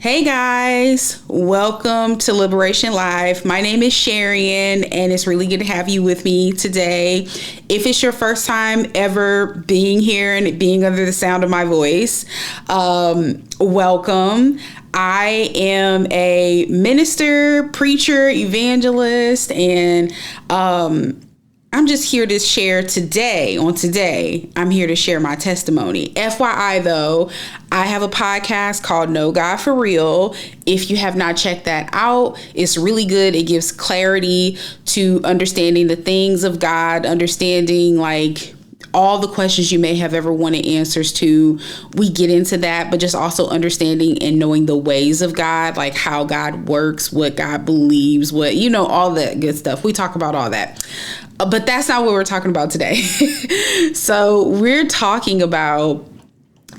Hey guys, welcome to Liberation Live. My name is Sharian, and it's really good to have you with me today. If it's your first time ever being here and being under the sound of my voice, welcome. I am a minister, preacher, evangelist, and I'm just here to share today. I'm here to share my testimony. FYI though, I have a podcast called No God for Real. If you have not checked that out, it's really good. It gives clarity to understanding the things of God, understanding like all the questions you may have ever wanted answers to. We get into that, but just also understanding and knowing the ways of God, like how God works, what God believes, all that good stuff. We talk about all that. But that's not what we're talking about today. So we're talking about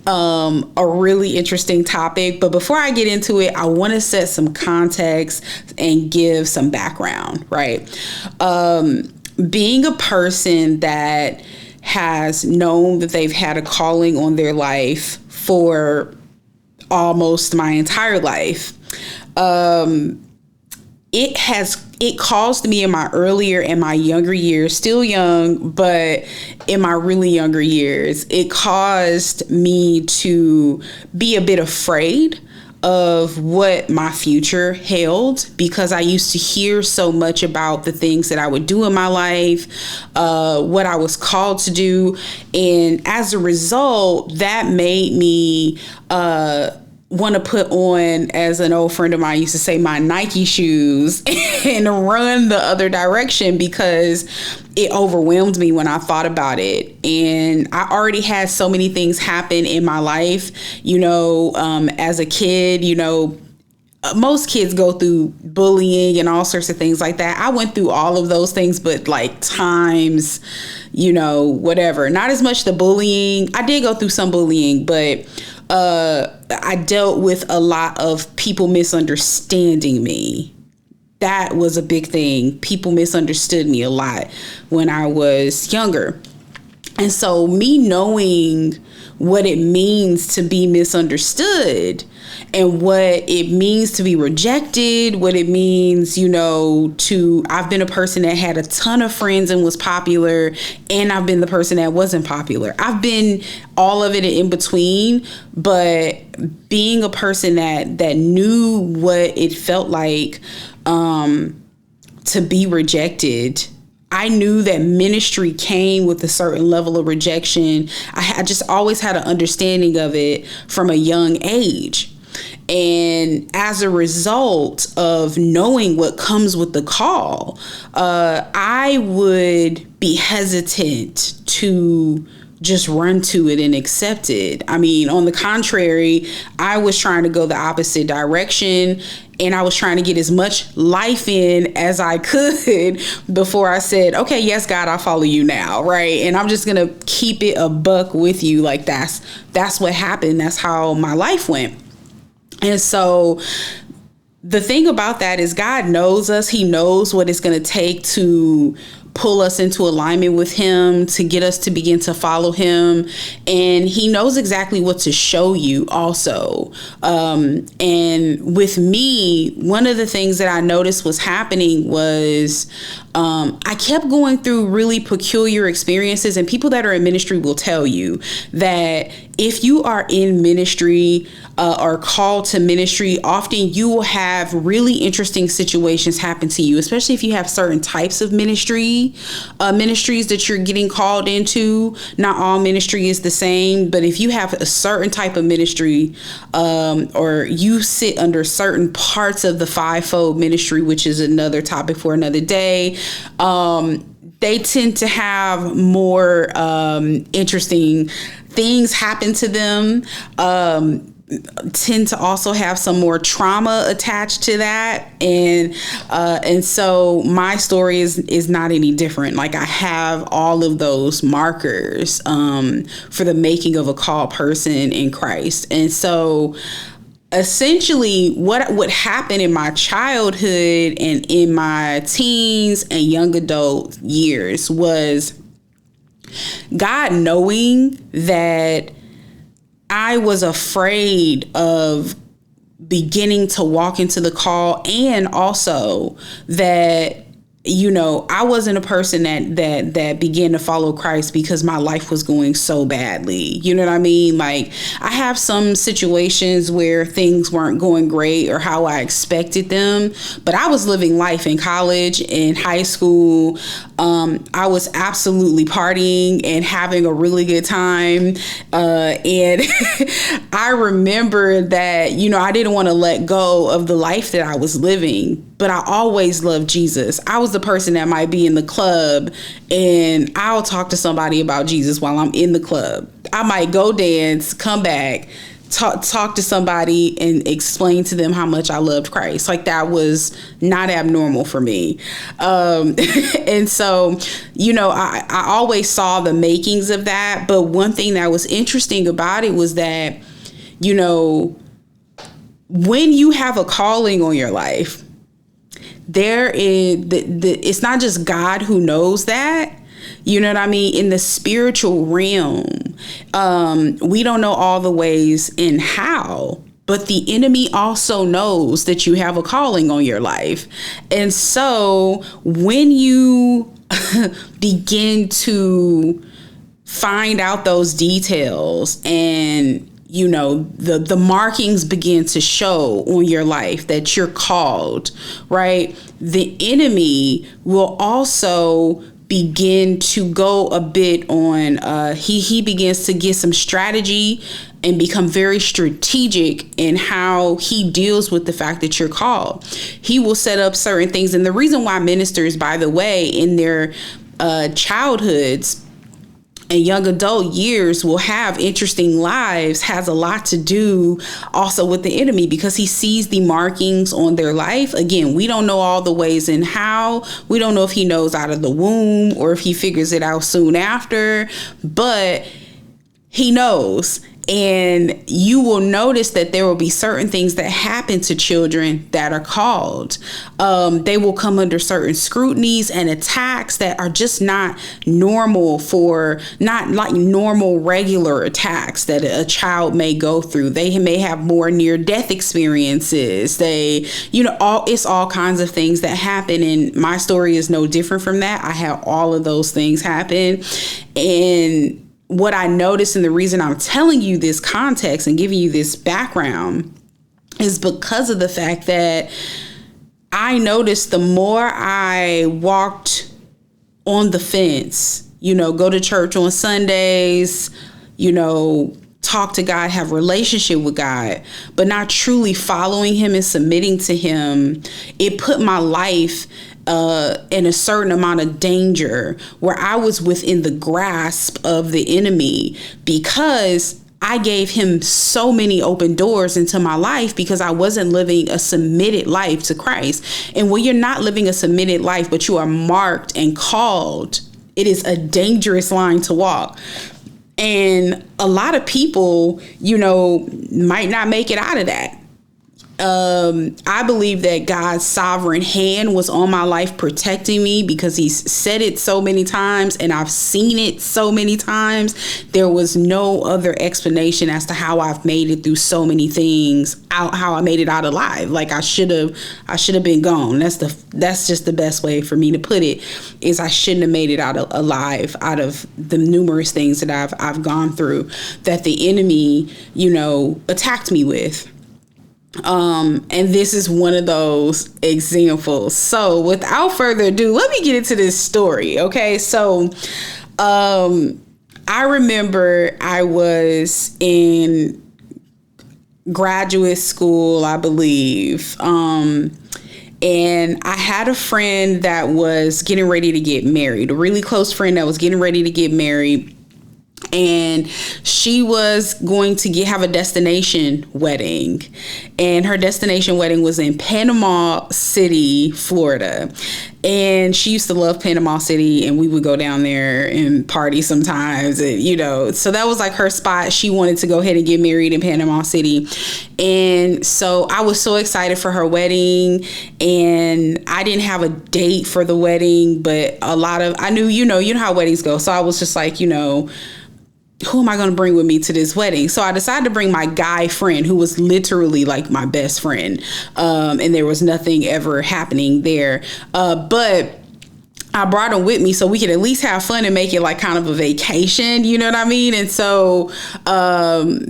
a really interesting topic. But before I get into it, I want to set some context and give some background, right? Being a person that has known that they've had a calling on their life for almost my entire life, it caused me in my earlier and my younger years, still young, but in my really younger years, it caused me to be a bit afraid of what my future held, because I used to hear so much about the things that I would do in my life, what I was called to do. And as a result, that made me want to put on, as an old friend of mine used to say, my Nike shoes and run the other direction, because it overwhelmed me when I thought about it. And I already had so many things happen in my life, as a kid, most kids go through bullying and all sorts of things like that. I went through all of those things, but like times, whatever. Not as much the bullying. I did go through some bullying, but I dealt with a lot of people misunderstanding me. That was a big thing. People misunderstood me a lot when I was younger. And so me knowing what it means to be misunderstood and what it means to be rejected, what it means, I've been a person that had a ton of friends and was popular, and I've been the person that wasn't popular. I've been all of it in between, but being a person that knew what it felt like to be rejected, I knew that ministry came with a certain level of rejection. I just always had an understanding of it from a young age. And as a result of knowing what comes with the call, I would be hesitant to just run to it and accept it. I mean, on the contrary, I was trying to go the opposite direction, and I was trying to get as much life in as I could before I said, okay, yes, God, I'll follow you now, right? And I'm just gonna keep it a buck with you. Like that's what happened. That's how my life went. And so the thing about that is God knows us. He knows what it's going to take to pull us into alignment with him, to get us to begin to follow him. And he knows exactly what to show you also. And with me, one of the things that I noticed was happening was I kept going through really peculiar experiences, and people that are in ministry will tell you that if you are in ministry or called to ministry, often you will have really interesting situations happen to you, especially if you have certain types of ministries that you're getting called into. Not all ministry is the same, but if you have a certain type of ministry or you sit under certain parts of the fivefold ministry, which is another topic for another day, they tend to have more interesting things happen to them, tend to also have some more trauma attached to that. And so my story is not any different. Like I have all of those markers for the making of a called person in Christ. And so essentially what would happen in my childhood and in my teens and young adult years was God knowing that I was afraid of beginning to walk into the call, and also that, I wasn't a person that began to follow Christ because my life was going so badly. You know what I mean? Like, I have some situations where things weren't going great or how I expected them, but I was living life in college, in high school. I was absolutely partying and having a really good time. And I remember that, I didn't want to let go of the life that I was living, but I always loved Jesus. I was the person that might be in the club and I'll talk to somebody about Jesus while I'm in the club. I might go dance, come back, talk to somebody and explain to them how much I loved Christ. Like, that was not abnormal for me. And so, I always saw the makings of that. But one thing that was interesting about it was that, when you have a calling on your life, there is it's not just God who knows that. You know what I mean? In the spiritual realm, we don't know all the ways and how, but the enemy also knows that you have a calling on your life. And so when you begin to find out those details and the markings begin to show on your life that you're called, right? The enemy will also begin to go a bit on, he begins to get some strategy and become very strategic in how he deals with the fact that you're called. He will set up certain things. And the reason why ministers, by the way, in their childhoods and young adult years will have interesting lives has a lot to do also with the enemy, because he sees the markings on their life. Again, we don't know all the ways and how. We don't know if he knows out of the womb or if he figures it out soon after, but he knows. And you will notice that there will be certain things that happen to children that are called. They will come under certain scrutinies and attacks that are just not normal not like normal regular attacks that a child may go through. They may have more near-death experiences. It's all kinds of things that happen. And my story is no different from that. I had all of those things happen. And what I noticed, and the reason I'm telling you this context and giving you this background, is because of the fact that I noticed the more I walked on the fence, go to church on Sundays, talk to God, have a relationship with God, but not truly following him and submitting to him, it put my life in a certain amount of danger where I was within the grasp of the enemy, because I gave him so many open doors into my life because I wasn't living a submitted life to Christ. And when you're not living a submitted life, but you are marked and called, it is a dangerous line to walk. And a lot of people, might not make it out of that. I believe that God's sovereign hand was on my life protecting me, because he's said it so many times and I've seen it so many times. There was no other explanation as to how I've made it through so many things, how I made it out alive. Like, I should have been gone. That's just the best way for me to put it, is I shouldn't have made it out alive out of the numerous things that I've gone through that the enemy, attacked me with. And this is one of those examples. So without further ado, let me get into this story. Okay. So, I remember I was in graduate school, I believe. And I had a friend that was getting ready to get married, a really close friend that was getting ready to get married. And she was going to have a destination wedding. And her destination wedding was in Panama City, Florida. And she used to love Panama City, and we would go down there and party sometimes. And, so that was like her spot. She wanted to go ahead and get married in Panama City. And so I was so excited for her wedding, and I didn't have a date for the wedding, but I knew, you know how weddings go. So I was just like, who am I going to bring with me to this wedding? So I decided to bring my guy friend, who was literally like my best friend. And there was nothing ever happening there. But I brought him with me so we could at least have fun and make it like kind of a vacation, you know what I mean? And so,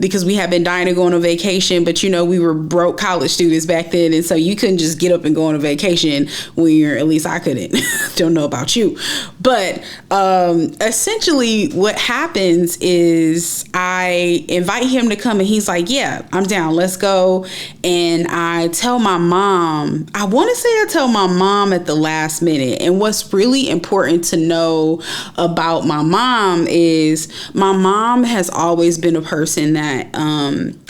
because we had been dying to go on a vacation, but we were broke college students back then. And so you couldn't just get up and go on a vacation when at least I couldn't. Don't know about you. But essentially what happens is I invite him to come and he's like, yeah, I'm down. Let's go. And I tell my mom, I want to say I tell my mom at the last minute. And what's really important to know about my mom is my mom has always been a person that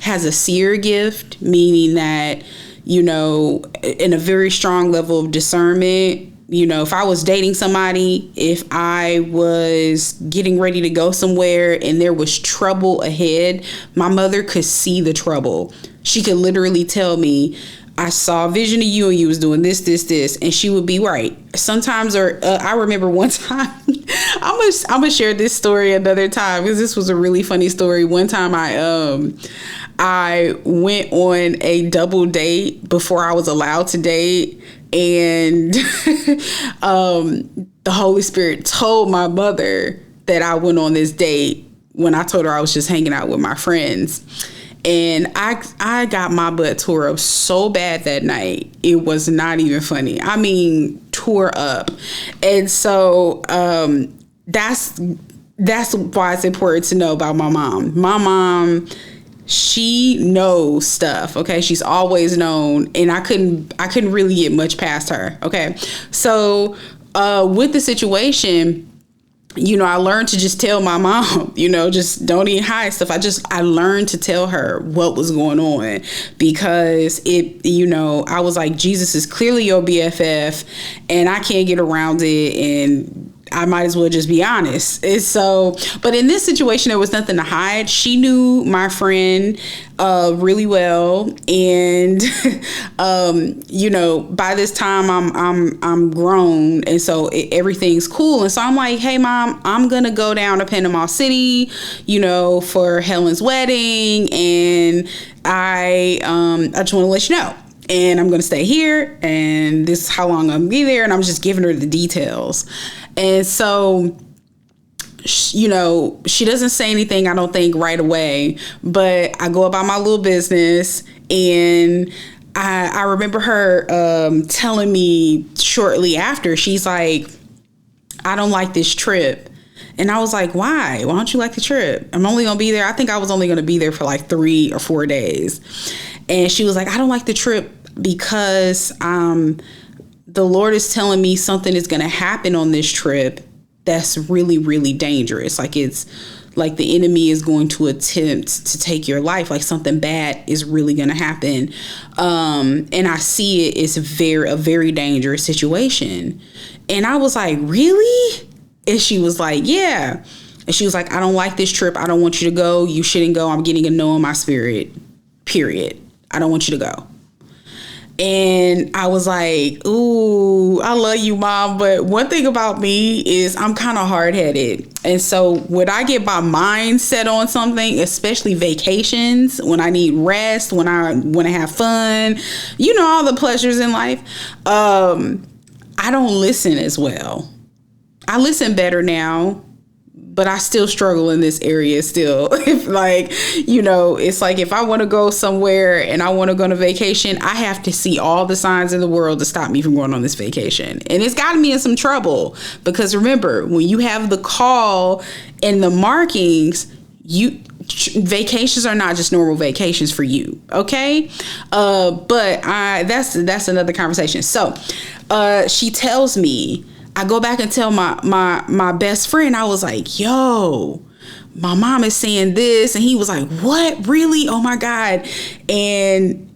has a seer gift, meaning that, in a very strong level of discernment. If I was dating somebody, if I was getting ready to go somewhere and there was trouble ahead, my mother could see the trouble. She could literally tell me, I saw a vision of you and you was doing this, and she would be right. Sometimes, I remember one time, I'm gonna share this story another time because this was a really funny story. One time I went on a double date before I was allowed to date, and the Holy Spirit told my mother that I went on this date when I told her I was just hanging out with my friends. And I got my butt tore up so bad that night. It was not even funny. I mean, tore up. And so that's why it's important to know about my mom. My mom, she knows stuff. Okay, she's always known, and I couldn't really get much past her. Okay, so with the situation, I learned to just tell my mom, just don't even hide stuff. I learned to tell her what was going on because I was like, Jesus is clearly your BFF and I can't get around it. And I might as well just be honest. And so, but in this situation, there was nothing to hide. She knew my friend really well, and by this time I'm grown, and so everything's cool. And so I'm like, hey mom, I'm gonna go down to Panama City, for Helen's wedding, and I just want to let you know. And I'm going to stay here, and this is how long I'm going to be there. And I'm just giving her the details. And so, she doesn't say anything, I don't think, right away. But I go about my little business, and I remember her telling me shortly after, she's like, I don't like this trip. And I was like, why? Why don't you like the trip? I'm only going to be there. I think I was only going to be there for like 3 or 4 days. And she was like, I don't like the trip because the Lord is telling me something is going to happen on this trip that's really, really dangerous. Like it's like the enemy is going to attempt to take your life. Like something bad is really going to happen. And I see it as a very dangerous situation. And I was like, really? And she was like, yeah. And she was like, I don't like this trip. I don't want you to go. You shouldn't go. I'm getting a no in my spirit, period. I don't want you to go. And I was like, ooh, I love you, mom. But one thing about me is I'm kind of hard-headed. And so when I get my mind set on something, especially vacations, when I need rest, when I want to have fun, all the pleasures in life, I don't listen as well. I listen better now, but I still struggle in this area still. It's like if I want to go somewhere and I want to go on a vacation, I have to see all the signs in the world to stop me from going on this vacation. And it's gotten me in some trouble because remember, when you have the call and the markings, vacations are not just normal vacations for you. Okay. But that's another conversation. So, she tells me, I go back and tell my best friend, I was like, yo, my mom is saying this. And he was like, what? Really? Oh my God. And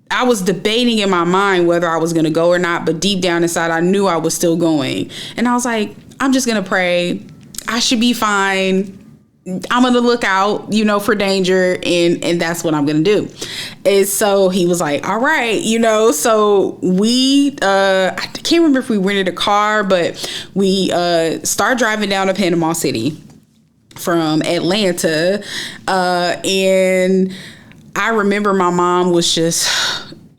I was debating in my mind whether I was going to go or not. But deep down inside, I knew I was still going. And I was like, I'm just going to pray. I should be fine. I'm going to look out, for danger. And that's what I'm going to do. And so he was like, all right, so we, I can't remember if we rented a car, but we start driving down to Panama City. from Atlanta. And I remember my mom was just,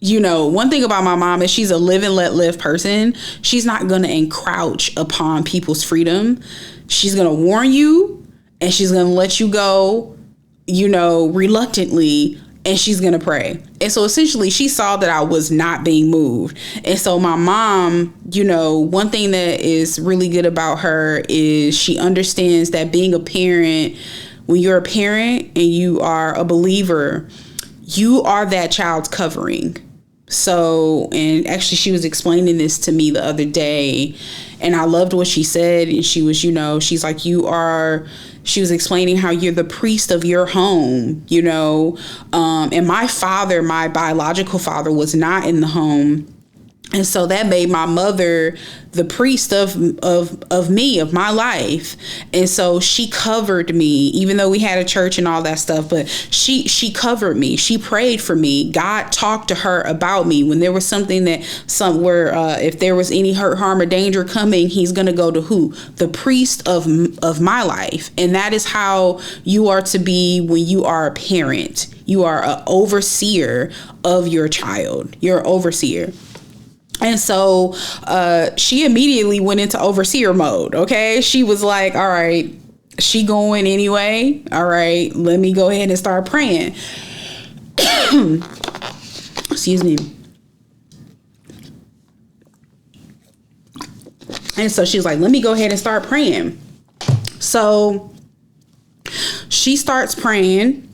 one thing about my mom is she's a live and let live person. She's not going to encroach upon people's freedom. She's going to warn you, and she's going to let you go, reluctantly, and she's going to pray. And so essentially she saw that I was not being moved. And so my mom, one thing that is really good about her is she understands that being a parent, when you're a parent and you are a believer, you are that child's covering. So, and actually she was explaining this to me the other day, and I loved what she said. And she was, she's like, she was explaining how you're the priest of your home, and my biological father was not in the home. And so that made my mother the priest of me, of my life. And so she covered me, even though we had a church and all that stuff, but she covered me. She prayed for me. God talked to her about me when there was something if there was any hurt, harm, or danger coming, he's going to go to who? The priest of my life. And that is how you are to be when you are a parent. You are an overseer of your child. You're an overseer. And so she immediately went into overseer mode. OK, she was like, all right, she going anyway. All right, let me go ahead and start praying. Excuse me. And so she's like, let me go ahead and start praying. So she starts praying,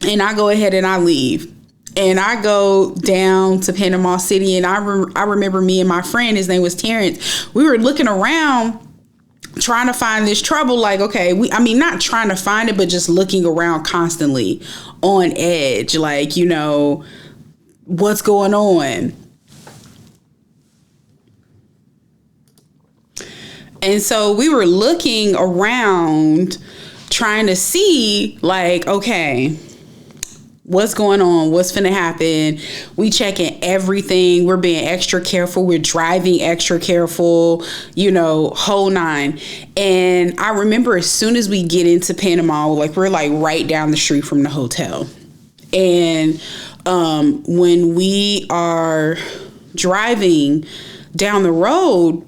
and I go ahead and I leave. And I go down to Panama City, and I remember me and my friend, his name was Terrence, we were looking around trying to find this trouble. Like, okay, not trying to find it, but just looking around constantly on edge, like, what's going on. And so we were looking around trying to see, like, okay, what's going on? What's finna happen? We checking everything. We're being extra careful. We're driving extra careful, whole nine. And I remember as soon as we get into Panama, like we're like right down the street from the hotel. And when we are driving down the road,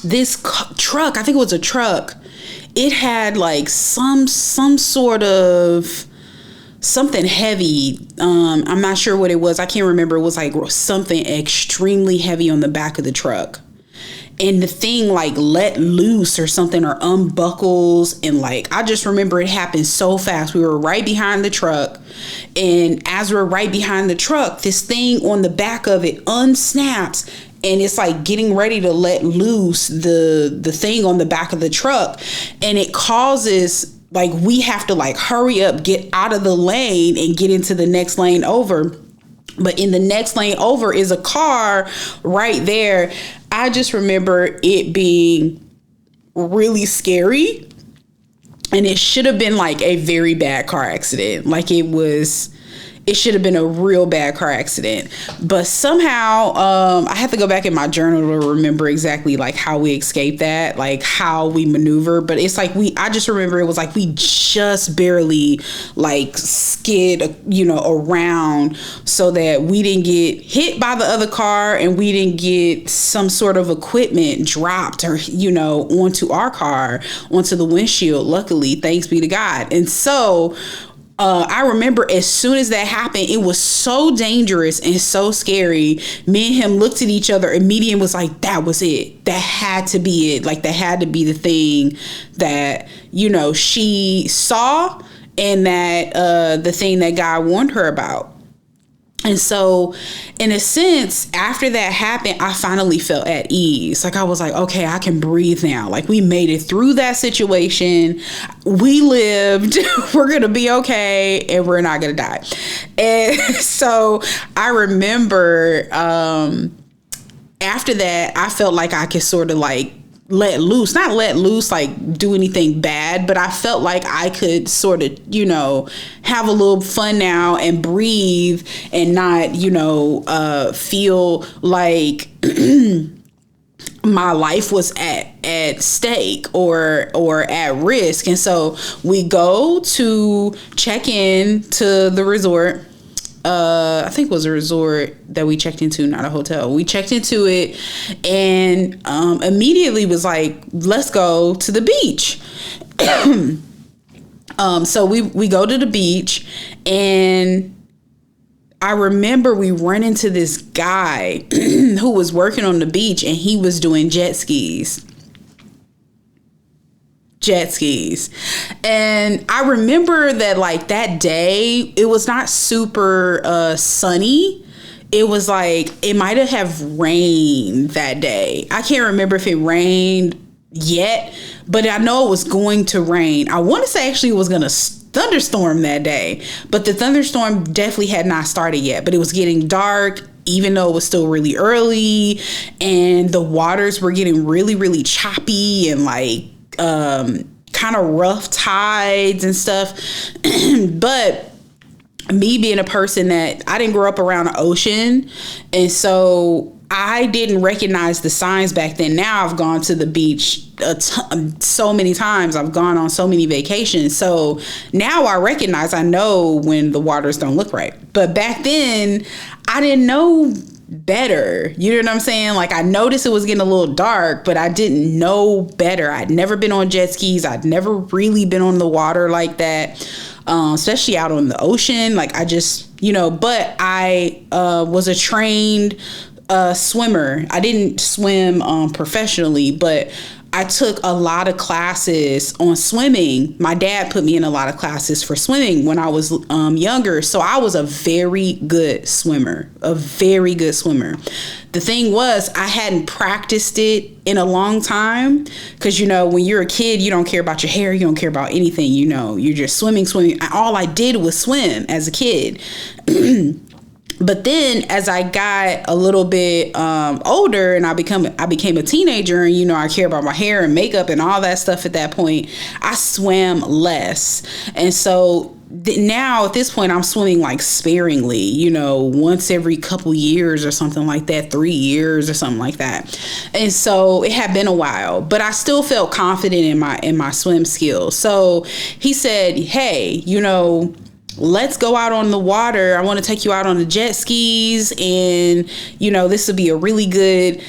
this truck, I think it was a truck, it had like some sort of something heavy. I'm not sure what it was. I can't remember. It was like something extremely heavy on the back of the truck. And the thing like let loose or something, or unbuckles. And like, I just remember it happened so fast. We were right behind the truck. And as we're right behind the truck, this thing on the back of it unsnaps. And it's like getting ready to let loose the thing on the back of the truck. And it causes, like, we have to like hurry up, get out of the lane and get into the next lane over. But in the next lane over is a car right there. I just remember it being really scary. And it should have been like a very bad car accident. Like it should have been a real bad car accident. But somehow I have to go back in my journal to remember exactly like how we escaped that, like how we maneuver. But it's like I just remember it was like we just barely like skid, around so that we didn't get hit by the other car and we didn't get some sort of equipment dropped or, onto our car, onto the windshield. Luckily, thanks be to God. And so I remember as soon as that happened, it was so dangerous and so scary. Me and him looked at each other immediately and was like, that was it. That had to be it. Like, that had to be the thing that, she saw, and that the thing that God warned her about. And so, in a sense, after that happened, I finally felt at ease. Like, I was like, okay, I can breathe now. Like, we made it through that situation. We lived. We're going to be okay. And we're not going to die. And so I remember after that, I felt like I could sort of like not let loose, like do anything bad, but I felt like I could sort of, have a little fun now and breathe and not, feel like my life was at at stake or at risk. And so we go to check in to the resort. I think it was a resort that we checked into, not a hotel. We checked into it and immediately was like, let's go to the beach. So we go to the beach, and I remember we run into this guy who was working on the beach, and he was doing jet skis. And I remember that, like, that day, it was not super sunny. It was like, it might have rained that day. I can't remember if it rained yet, but I know it was going to rain. I want to say actually it was going to thunderstorm that day, but the thunderstorm definitely had not started yet, but it was getting dark, even though it was still really early, and the waters were getting really, really choppy and like, kind of rough tides and stuff. But me being a person that I didn't grow up around the ocean, and so I didn't recognize the signs back then. Now I've gone to the beach so many times. I've gone on so many vacations. So now I recognize, I know when the waters don't look right. But back then I didn't know better. You know what I'm saying? Like, I noticed it was getting a little dark, but I didn't know better. I'd never been on jet skis. I'd never really been on the water like that, especially out on the ocean. Like, I just, but I was a trained swimmer. I didn't swim professionally, but I took a lot of classes on swimming. My dad put me in a lot of classes for swimming when I was younger. So I was a very good swimmer. The thing was, I hadn't practiced it in a long time. Because, when you're a kid, you don't care about your hair. You don't care about anything. You're just swimming. All I did was swim as a kid. But then as I got a little bit older and I became a teenager, and, I care about my hair and makeup and all that stuff at that point, I swam less. And so now at this point, I'm swimming like sparingly, once every couple years or something like that, 3 years or something like that. And so it had been a while, but I still felt confident in my swim skills. So he said, hey, let's go out on the water. I want to take you out on the jet skis, and this will be a really good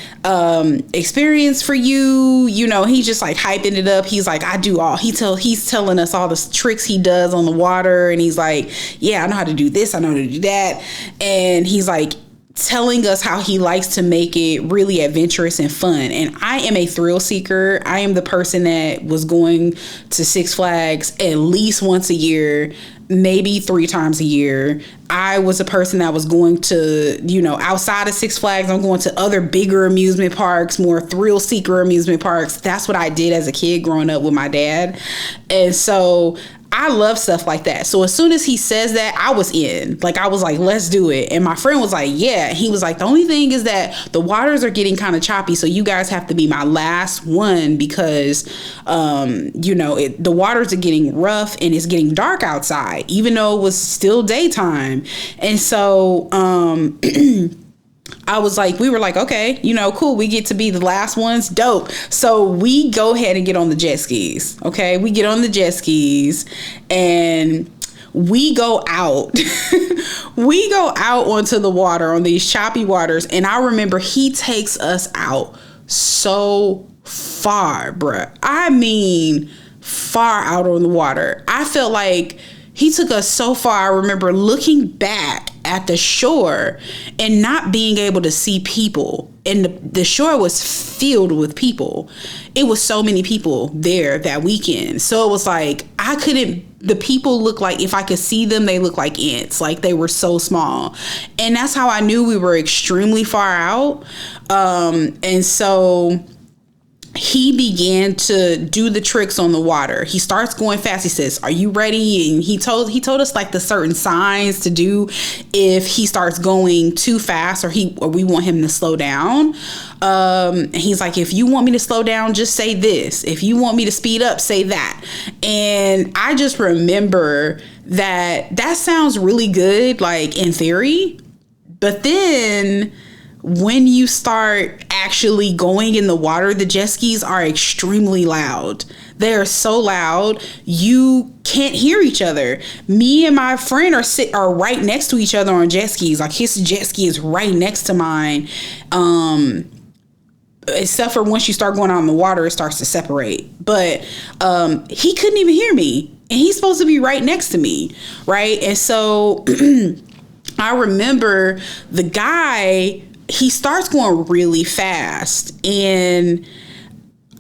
experience for you. He's just like hyping it up. He's like, he's telling us all the tricks he does on the water, and he's like, yeah, I know how to do this, I know how to do that. And he's like telling us how he likes to make it really adventurous and fun. And I am a thrill seeker. I am the person that was going to Six Flags at least once a year, maybe 3 times a year. I was a person that was going to, outside of Six Flags, I'm going to other bigger amusement parks, more thrill seeker amusement parks. That's what I did as a kid growing up with my dad. And so I love stuff like that. So as soon as he says that, I was in. Like, I was like, let's do it. And my friend was like, yeah. He was like, the only thing is that the waters are getting kind of choppy, so you guys have to be my last one, because, the waters are getting rough and it's getting dark outside, even though it was still daytime. And so, we were like, okay, cool. We get to be the last ones. Dope. So we go ahead and get on the jet skis. Okay. We get on the jet skis and we go out. We go out onto the water on these choppy waters. And I remember he takes us out so far, bruh. I mean, far out on the water. I felt like he took us so far. I remember looking back at the shore and not being able to see people. And the shore was filled with people. It was so many people there that weekend. So it was like, the people looked like, if I could see them, they looked like ants. Like, they were so small. And that's how I knew we were extremely far out. And so he began to do the tricks on the water. He starts going fast. He says, are you ready? And he told us like the certain signs to do if he starts going too fast or we want him to slow down. And he's like, if you want me to slow down, just say this. If you want me to speed up, say that. And I just remember that sounds really good, like in theory. But then when you start actually going in the water, the jet skis are extremely loud. They are so loud, you can't hear each other. Me and my friend are right next to each other on jet skis. Like, his jet ski is right next to mine. Except for once you start going out in the water, it starts to separate. But he couldn't even hear me. And he's supposed to be right next to me, right? And so I remember the guy, he starts going really fast. And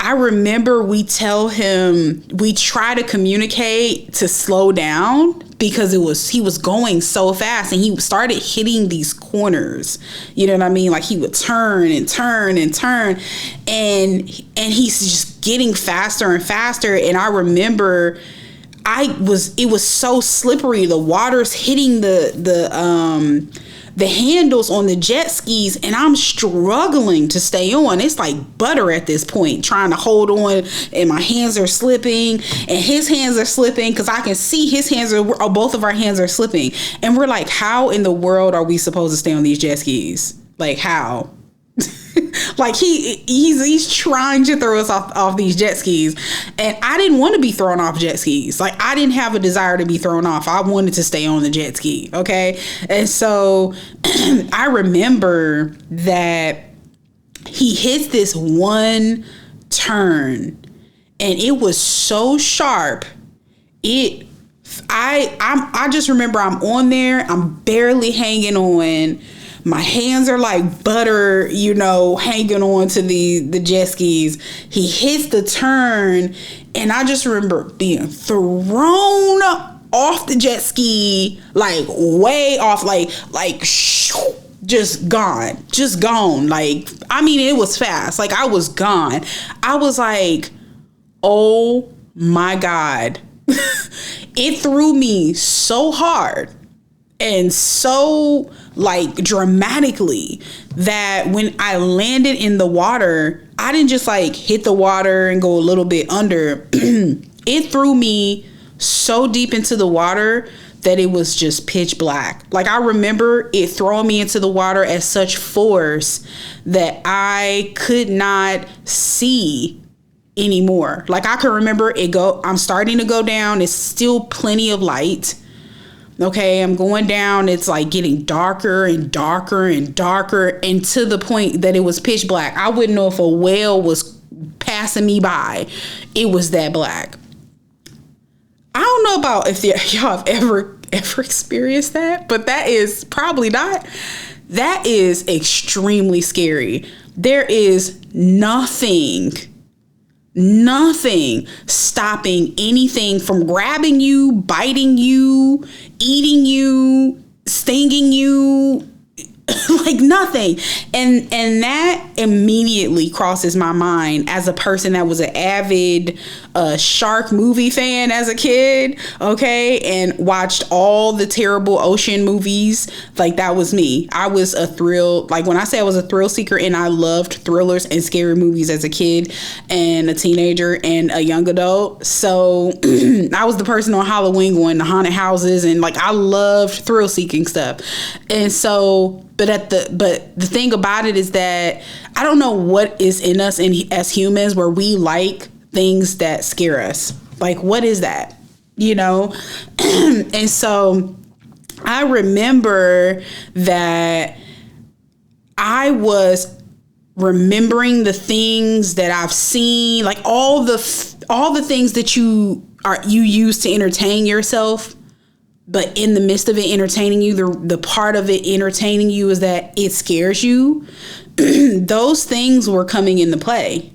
I remember we try to communicate to slow down because he was going so fast, and he started hitting these corners. You know what I mean? Like, he would turn and turn and turn, and he's just getting faster and faster. And I remember it was so slippery. The water's hitting the handles on the jet skis, and I'm struggling to stay on. It's like butter at this point, trying to hold on, and my hands are slipping, and his hands are slipping, because I can see his hands both of our hands are slipping. And we're like, how in the world are we supposed to stay on these jet skis? Like, how? Like, he's trying to throw us off these jet skis, and I didn't want to be thrown off jet skis. Like, I didn't have a desire to be thrown off. I wanted to stay on the jet ski. Okay. And so I remember that he hits this one turn, and it was so sharp. I just remember I'm on there. I'm barely hanging on. My hands are like butter, hanging on to the jet skis. He hits the turn, and I just remember being thrown off the jet ski, like way off, like just gone. Like, I mean, it was fast. Like, I was gone. I was like, oh my God. It threw me so hard and so like dramatically that when I landed in the water, I didn't just like hit the water and go a little bit under. It threw me so deep into the water that it was just pitch black. Like, I remember it throwing me into the water at such force that I could not see anymore. Like, I can remember I'm starting to go down. It's still plenty of light. Okay, I'm going down. It's like getting darker and darker and darker, and to the point that it was pitch black. I wouldn't know if a whale was passing me by. It was that black. I don't know about if y'all have ever experienced that, but that is probably not. That is extremely scary. There is nothing stopping anything from grabbing you, biting you, eating you, stinging you, like nothing. And that immediately crosses my mind as a person that was an avid shark movie fan as a kid, okay, and watched all the terrible ocean movies. Like, that was me. I was when I say I was a thrill seeker, and I loved thrillers and scary movies as a kid and a teenager and a young adult. So I was the person on Halloween going to haunted houses, and like, I loved thrill seeking stuff. And so but the thing about it is that I don't know what is in us as humans where we like things that scare us. Like, what is that? And so I remember that I was remembering the things that I've seen, like all the things that you use to entertain yourself. But in the midst of it entertaining you, the part of it entertaining you is that it scares you. Those things were coming into play.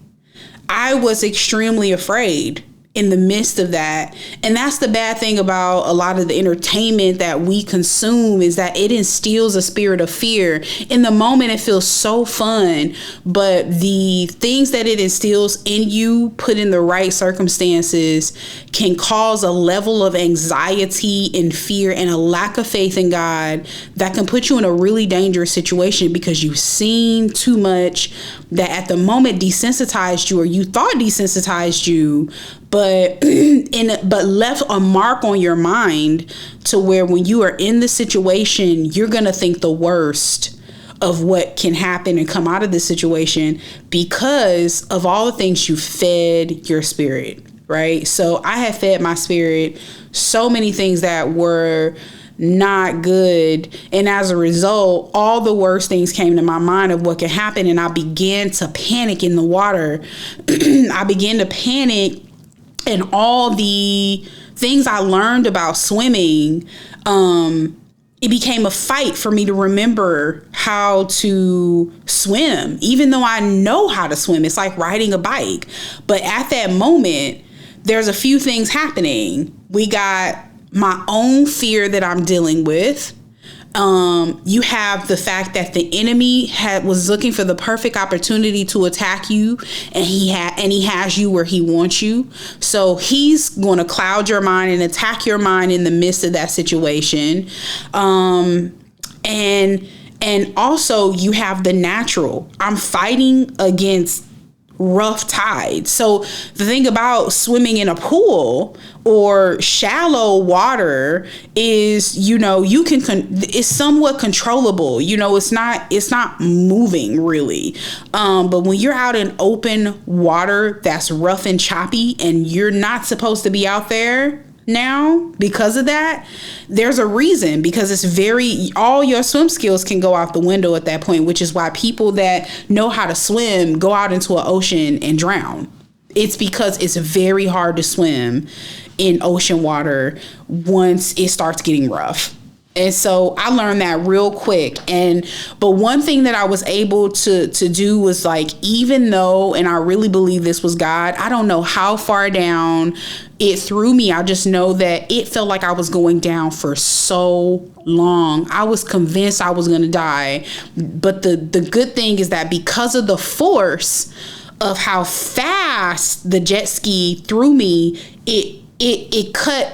I was extremely afraid in the midst of that. And that's the bad thing about a lot of the entertainment that we consume, is that it instills a spirit of fear. In the moment, it feels so fun, but the things that it instills in you, put in the right circumstances, can cause a level of anxiety and fear and a lack of faith in God that can put you in a really dangerous situation, because you've seen too much that at the moment desensitized you, or you thought desensitized you, but left a mark on your mind to where when you are in the situation, you're going to think the worst of what can happen and come out of this situation because of all the things you fed your spirit, right? So I had fed my spirit so many things that were not good. And as a result, all the worst things came to my mind of what could happen. And I began to panic in the water. I began to panic, and all the things I learned about swimming, it became a fight for me to remember how to swim, even though I know how to swim. It's like riding a bike. But at that moment, there's a few things happening. We got my own fear that I'm dealing with. You have the fact that the enemy was looking for the perfect opportunity to attack you, and he has you where he wants you. So he's going to cloud your mind and attack your mind in the midst of that situation. And also you have the natural. I'm fighting against rough tides. So the thing about swimming in a pool or shallow water is, you can it's somewhat controllable. It's not moving really. But when you're out in open water that's rough and choppy, and you're not supposed to be out there now because of that, there's a reason, because all your swim skills can go out the window at that point, which is why people that know how to swim go out into an ocean and drown. It's because it's very hard to swim in ocean water once it starts getting rough. And so I learned that real quick. But one thing that I was able to do was, like, even though, and I really believe this was God, I don't know how far down it threw me. I just know that it felt like I was going down for so long. I was convinced I was going to die. But the good thing is that because of the force of how fast the jet ski threw me, it cut,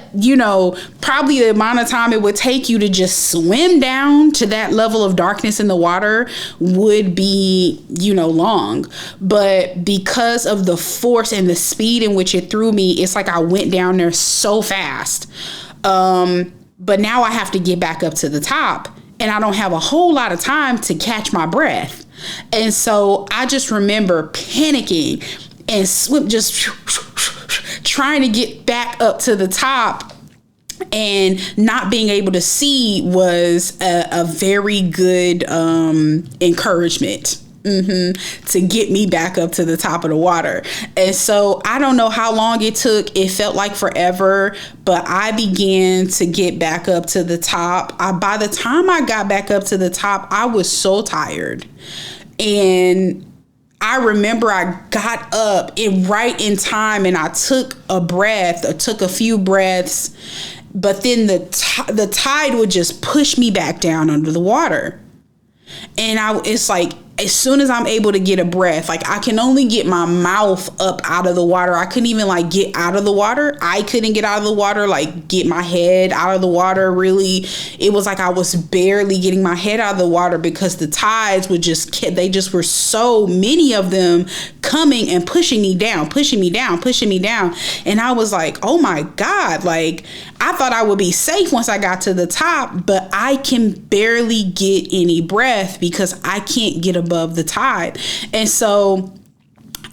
probably the amount of time it would take you to just swim down to that level of darkness in the water would be, long. But because of the force and the speed in which it threw me, it's like I went down there so fast. But now I have to get back up to the top, and I don't have a whole lot of time to catch my breath. And so I just remember panicking and just trying to get back up to the top, and not being able to see was a very good encouragement to get me back up to the top of the water. And so I don't know how long it took. It felt like forever, but I began to get back up to the top. By the time I got back up to the top, I was so tired. And I remember I got up right in time, and I took a few breaths, but then the tide would just push me back down under the water. And it's like, as soon as I'm able to get a breath, like, I can only get my mouth up out of the water. I couldn't even, like, get out of the water. I couldn't get out of the water, like, get my head out of the water. Really, it was like I was barely getting my head out of the water, because the tides they just were so many of them coming and pushing me down. And I was like, oh my God, like, I thought I would be safe once I got to the top, but I can barely get any breath because I can't get above the tide. And so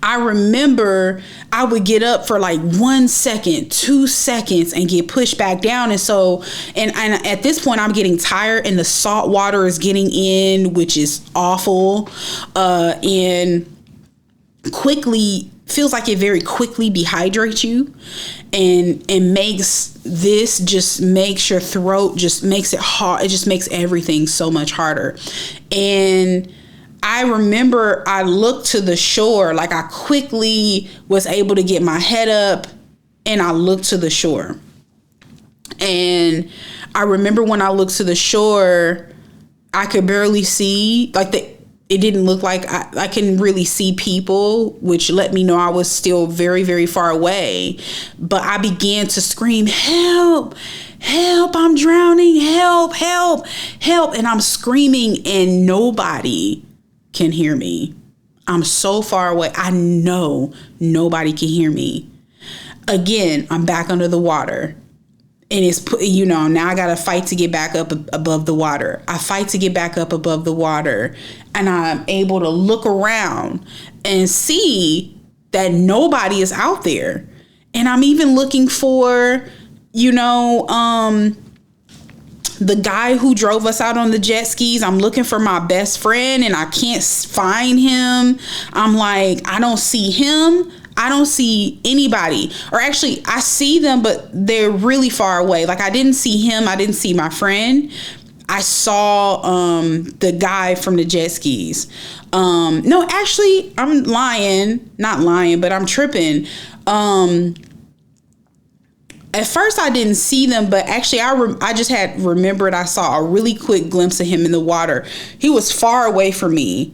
I remember I would get up for like 1 second, 2 seconds, and get pushed back down. And so, and at this point I'm getting tired, and the salt water is getting in, which is awful. And quickly, feels like it very quickly dehydrates you, and makes your throat, just makes it hard. It just makes everything so much harder. And I remember I looked to the shore, like, I quickly was able to get my head up, and I looked to the shore. And I remember when I looked to the shore, I could barely see, like, it didn't look like I couldn't really see people, which let me know I was still very, very far away. But I began to scream, help, help, I'm drowning, help, help, help. And I'm screaming, and nobody can hear me. I'm so far away. I know nobody can hear me. Again, I'm back under the water. and it's, you know, now I got to fight to get back up above the water. I fight to get back up above the water, and I'm able to look around and see that nobody is out there. And I'm even looking for, you know, the guy who drove us out on the jet skis. I'm looking for my best friend and I can't find him. I'm like, I don't see him. I don't see anybody. Or actually, I see them, but they're really far away. Like, I didn't see him. I didn't see my friend. I saw the guy from the jet skis. No, actually, I'm lying. Not lying, but I'm tripping. At first, I didn't see them, but actually, I just had remembered I saw a really quick glimpse of him in the water. He was far away from me.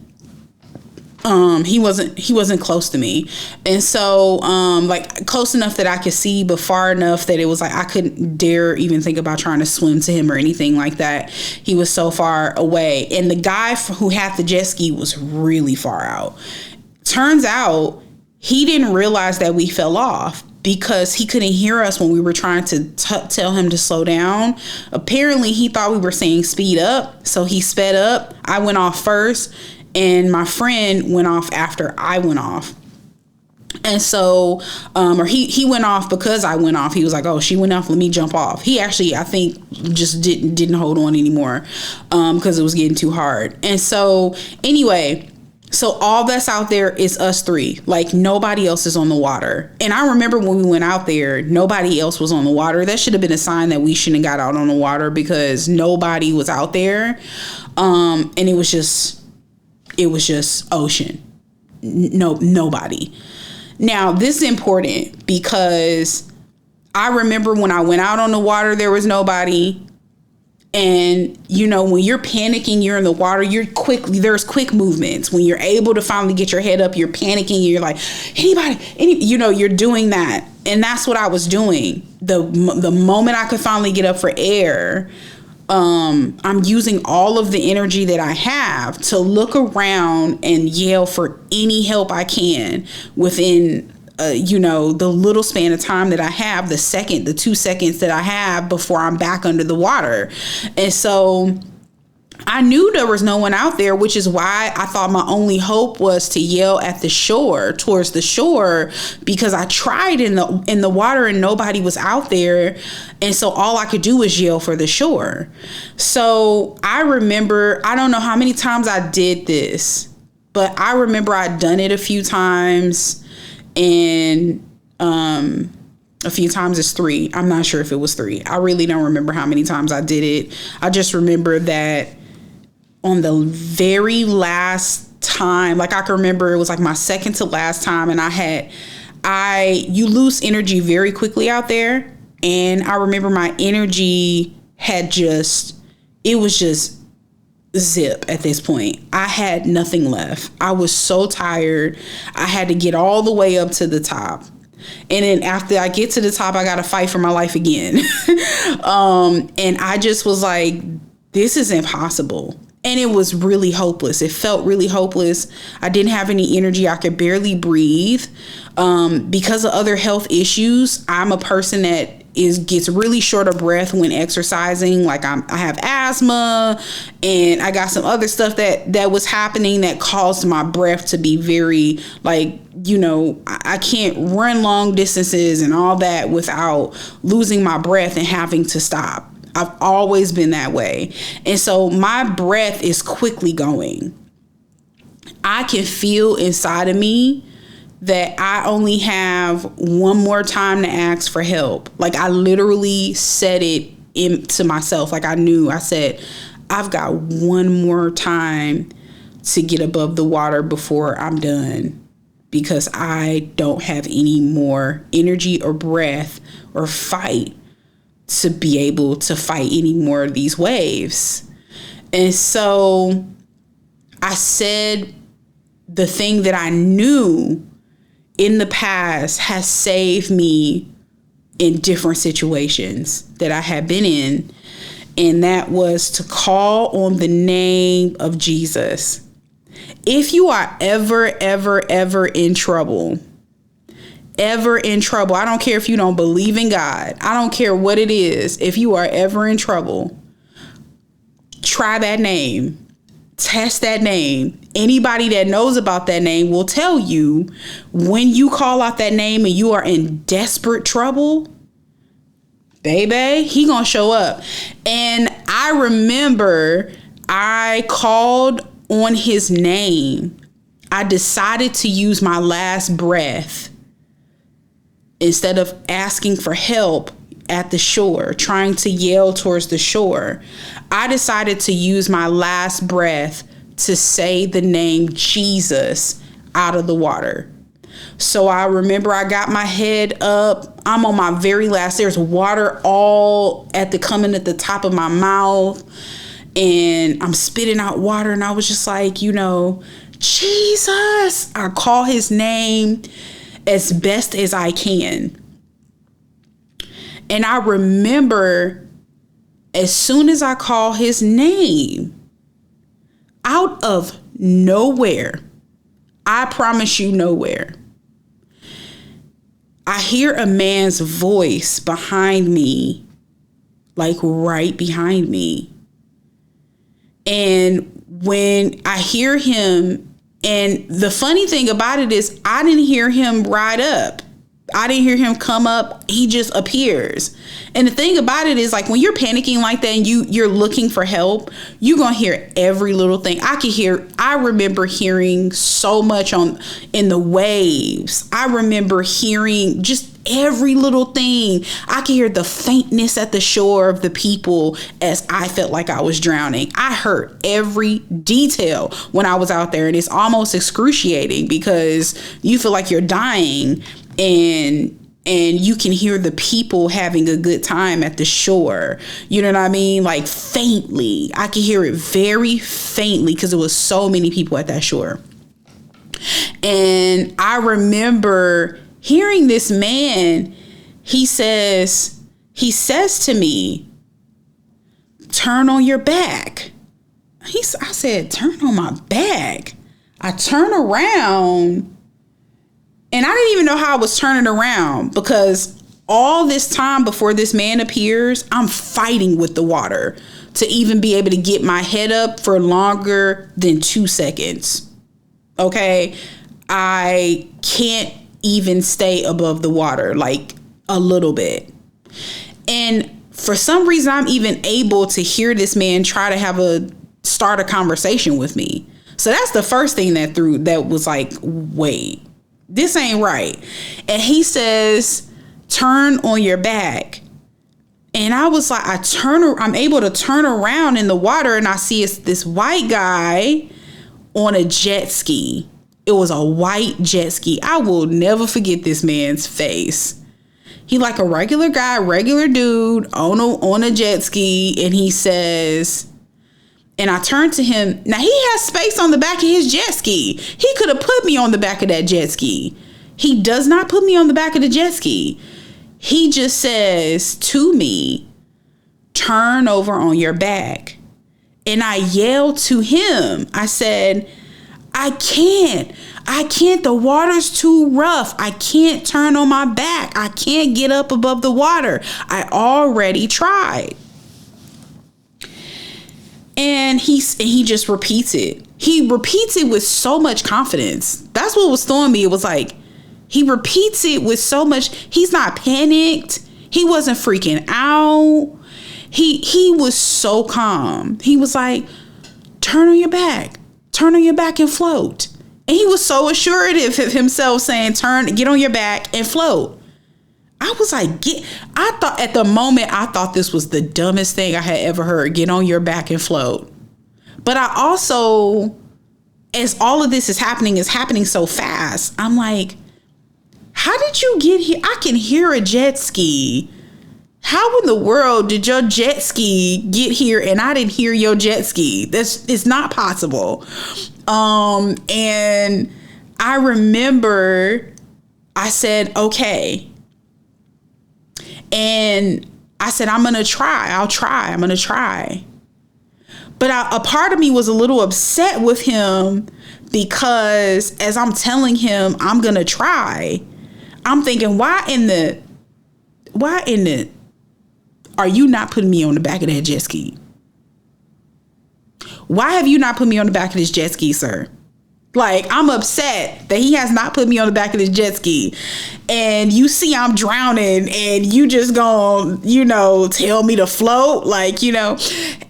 He wasn't close to me. And so, like, close enough that I could see, but far enough that it was like I couldn't dare even think about trying to swim to him or anything like that. He was so far away. And the guy who had the jet ski was really far out. Turns out he didn't realize that we fell off, because he couldn't hear us when we were trying to tell him to slow down. Apparently, he thought we were saying speed up, so he sped up. I went off first, and my friend went off after I went off. And so, or he went off because I went off. He was like, oh, she went off, let me jump off. He actually, I think, just didn't hold on anymore, because it was getting too hard. And so, anyway, so all that's out there is us three. Like, nobody else is on the water. And I remember when we went out there, nobody else was on the water. That should have been a sign that we shouldn't have got out on the water, because nobody was out there. And it was just ocean. Nobody. Now, this is important, because I remember when I went out on the water, there was nobody. And, you know, when you're panicking, you're in the water, there's quick movements. When you're able to finally get your head up, you're panicking, you're like, you know, you're doing that. And that's what I was doing. The moment I could finally get up for air, I'm using all of the energy that I have to look around and yell for any help I can within the little span of time that I have, the 2 seconds that I have before I'm back under the water. And so I knew there was no one out there, which is why I thought my only hope was to yell at the shore, towards the shore, because I tried in the water and nobody was out there. And so all I could do was yell for the shore. So I remember, I don't know how many times I did this, but I remember I'd done it a few times. And a few times is 3. I'm not sure if it was 3. I really don't remember how many times I did it. I just remember that on the very last time, like I can remember it was like my second to last time, and you lose energy very quickly out there. And I remember my energy it was just zip at this point. I had nothing left. I was so tired. I had to get all the way up to the top. And then after I get to the top, I got to fight for my life again. And I just was like, this is impossible. And it was really hopeless. It felt really hopeless. I didn't have any energy. I could barely breathe. Because of other health issues, I'm a person that gets really short of breath when exercising. Like I have asthma, and I got some other stuff that was happening that caused my breath to be very, like, you know, I can't run long distances and all that without losing my breath and having to stop. I've always been that way. And so my breath is quickly going. I can feel inside of me that I only have one more time to ask for help. Like, I literally said it to myself. Like, I said, I've got one more time to get above the water before I'm done, because I don't have any more energy or breath or fight to be able to fight any more of these waves. And so I said the thing that I knew in the past has saved me in different situations that I had been in. And that was to call on the name of Jesus. If you are ever in trouble, ever in trouble, I don't care if you don't believe in God, I don't care what it is, if you are ever in trouble, try that name. Test that name. Anybody that knows about that name will tell you when you call out that name and you are in desperate trouble, baby, he gonna show up. And I remember I called on his name. I decided to use my last breath instead of asking for help at the shore, trying to yell towards the shore. I decided to use my last breath to say the name Jesus out of the water. So I remember I got my head up. I'm on my very last. There's water all coming at the top of my mouth. And I'm spitting out water. And I was just like, Jesus. I call his name as best as I can. And I remember as soon as I call his name, out of nowhere, I promise you nowhere, I hear a man's voice behind me, like right behind me. And when I hear him, and the funny thing about it is I didn't hear him ride up. I didn't hear him come up. He just appears. And the thing about it is, like, when you're panicking like that and you're looking for help, you're going to hear every little thing. I remember hearing so much in the waves. I remember hearing just every little thing. I could hear the faintness at the shore of the people as I felt like I was drowning. I heard every detail when I was out there, and it's almost excruciating because you feel like you're dying. And you can hear the people having a good time at the shore. You know what I mean? Like faintly. I could hear it very faintly because there was so many people at that shore. And I remember hearing this man, he says to me, turn on your back. I said, turn on my back. I turn around. And I didn't even know how I was turning around, because all this time before this man appears, I'm fighting with the water to even be able to get my head up for longer than 2 seconds. Okay. I can't even stay above the water, like a little bit. And for some reason, I'm even able to hear this man try to start a conversation with me. So that's the first thing that was like, wait, this ain't right. And he says, turn on your back. And I was like, I'm able to turn around in the water, and I see it's this white guy on a jet ski. It was a white jet ski. I will never forget this man's face. He like a regular guy, regular dude on a jet ski. And he says, and I turned to him. Now, he has space on the back of his jet ski. He could have put me on the back of that jet ski. He does not put me on the back of the jet ski. He just says to me, turn over on your back. And I yelled to him. I said, I can't. The water's too rough. I can't turn on my back. I can't get up above the water. I already tried. And he just repeats it. He repeats it with so much confidence. That's what was throwing me. It was like, he repeats it with so much. He's not panicked. He wasn't freaking out. He was so calm. He was like, turn on your back and float. And he was so assured of himself, saying, get on your back and float. I was like, at the moment, I thought this was the dumbest thing I had ever heard. Get on your back and float. But I also, as all of this is happening so fast, I'm like, how did you get here? I can hear a jet ski. How in the world did your jet ski get here and I didn't hear your jet ski? It's not possible. And I remember I said, okay. And I said, I'm going to try. I'm going to try. But a part of me was a little upset with him, because as I'm telling him I'm going to try, I'm thinking, why in the are you not putting me on the back of that jet ski? Why have you not put me on the back of this jet ski, sir? Like, I'm upset that he has not put me on the back of this jet ski. And you see I'm drowning and you just gonna, tell me to float,